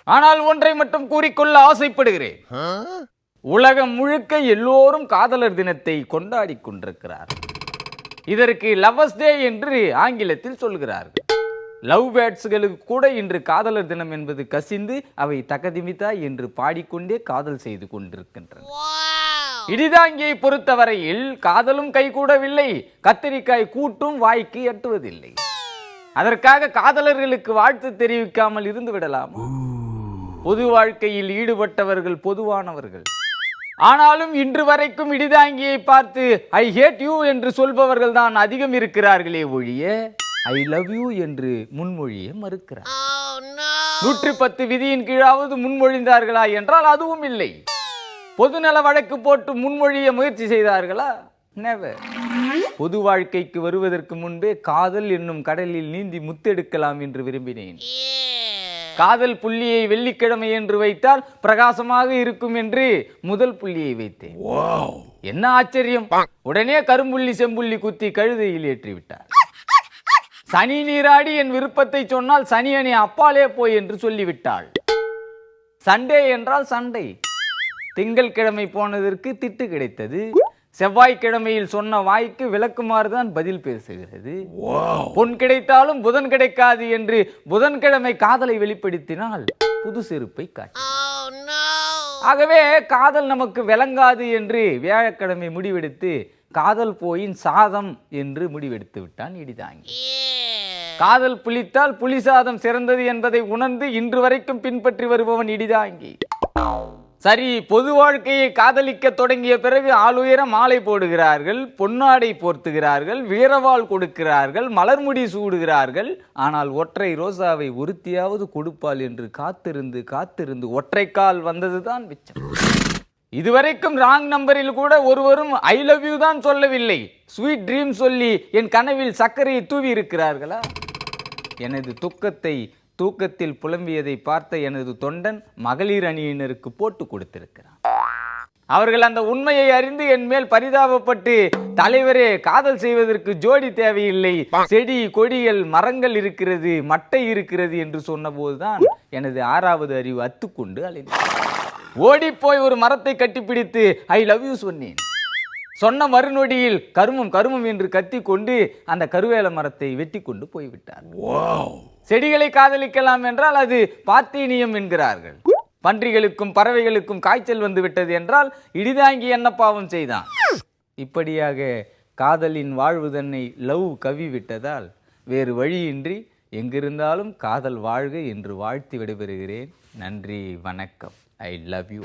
ஆனால் ஒன்றை மட்டும் கூறிக்கொள்ள ஆசைப்படுகிறேன். உலகம் முழுக்க எல்லோரும் காதலர் தினத்தை கொண்டாடி கொண்டிருக்கிறார். இதற்கு லவ்வர்ஸ் டே என்று ஆங்கிலத்தில் சொல்கிறார்கள். லவ் பேர்ட்ஸ்களுக்கு கூட இன்று காதலர் தினம் என்பது கசிந்து அவை தகதிமிதா என்று பாடிக்கொண்டே காதல் செய்து கொண்டிருக்கின்றன. இடிதாங்கியை பொறுத்தவரையில் காதலும் கைகூடவில்லை, கத்தரிக்காய் கூட்டும் வாய்க்கு எட்டுவதில்லை. அதற்காக காதலர்களுக்கு வாழ்த்து தெரிவிக்காமல் இருந்து விடலாம்? பொது வாழ்க்கையில் ஈடுபட்டவர்கள் பொதுவானவர்கள். ஆனாலும் இன்று வரைக்கும் இடிதாங்கியை பார்த்து ஐ ஹேட் யூ என்று சொல்பவர்கள் தான் அதிகம் இருக்கிறார்களே ஒழிய ஐ லவ் யூ என்று முன்மொழிய மறுக்கிறார். 110 விதியின் கீழாவது முன்மொழிந்தார்களா என்றால் அதுவும் இல்லை. பொதுநல வழக்கு போட்டு முன்மொழிய முயற்சி செய்தார்களா? நெவர். பொது வாழ்க்கைக்கு வருவதற்கு முன்பே காதல் என்னும் கடலில் நீந்தி முத்தெடுக்கலாம் என்று விரும்பினேன். காதல் புள்ளியை வெள்ளிக்கிழமை என்று வைத்தால் பிரகாசமாக இருக்கும் என்று முதல் புள்ளியை வைத்தேன். என்ன ஆச்சரியம்! உடனே கரும்புள்ளி செம்புள்ளி குத்தி கழுதையில் ஏற்றிவிட்டார். சனி நீராடி என் விருப்பத்தை சொன்னால் சனி அணி அப்பாலே போய் என்று சொல்லிவிட்டாள். சண்டே என்றால் சண்டை. திங்கள்கிழமை போனதற்கு திட்டு கிடைத்தது. செவ்வாய்க்கிழமையில் சொன்ன வாய்க்கு விளக்குமாறுதான் பதில் பேசுகிறது. பொன் கிடைத்தாலும் புதன் கிடைக்காது என்று புதன்கிழமை காதலை வெளிப்படுத்தினால் புது செருப்பை காட்டி. ஆகவே காதல் நமக்கு விளங்காது என்று வியாழக்கிழமை முடிவெடுத்து காதல் போயின் சாதம் என்று முடிவெடுத்து விட்டான் இடிதாங்கி. காதல் புளித்தால் புலி சாதம் சிறந்தது என்பதை உணர்ந்து இன்று வரைக்கும் பின்பற்றி வருபவன் இடிதாங்கி. சரி, பொது வாழ்க்கையை காதலிக்க தொடங்கிய பிறகு ஆளுயர மாலை போடுகிறார்கள், பொன்னாடை போர்த்துகிறார்கள், வீரவாள் கொடுக்கிறார்கள், மலர்முடி சூடுகிறார்கள். ஆனால் ஒற்றை ரோசாவை ஒருத்தியாவது கொடுப்பாள் என்று காத்திருந்து காத்திருந்து ஒற்றைக்கால் வந்ததுதான் மிச்சம். இதுவரைக்கும் ராங் நம்பரில் கூட ஒருவரும் ஐ லவ் யூ தான் சொல்லவில்லை, ஸ்வீட் ட்ரீம் சொல்லி என் கனவில் சர்க்கரையை தூவி இருக்கிறார்களா? எனது துக்கத்தை தூக்கத்தில் புலம்பியதை பார்த்த எனது தொண்டன் மகளிர் அணியினருக்கு போட்டு கொடுத்திருக்கிறான். அவர்கள் அந்த உண்மையை அறிந்து என் மேல் பரிதாபப்பட்டு, தலைவரே காதல் செய்வதற்கு ஜோடி தேவையில்லை, செடி கொடிகள் மரங்கள் இருக்கிறது, மட்டை இருக்கிறது என்று சொன்னபோதுதான் எனது 6வது அறிவு அத்துக்கொண்டு அலைந்தது. ஓடிப்போய் ஒரு மரத்தை கட்டிப்பிடித்து ஐ லவ் யூ சொன்னேன். சொன்ன மறுநொடியில் கருமம் கருமம் என்று கத்தி கொண்டு அந்த கருவேல மரத்தை வெட்டி கொண்டு போய்விட்டார். செடிகளை காதலிக்கலாம் என்றால் அது பார்த்தீனியம் என்கிறார்கள். பன்றிகளுக்கும் பறவைகளுக்கும் காய்ச்சல் வந்து விட்டது என்றால் இடிதாங்கி என்ன பாவம் செய்தான்? இப்படியாக காதலின் வாழ்வு தன்னை லவ் கவி விட்டதால் வேறு வழியின்றி எங்கிருந்தாலும் காதல் வாழ்க என்று வாழ்த்தி விடைபெறுகிறேன். நன்றி, வணக்கம். I love you.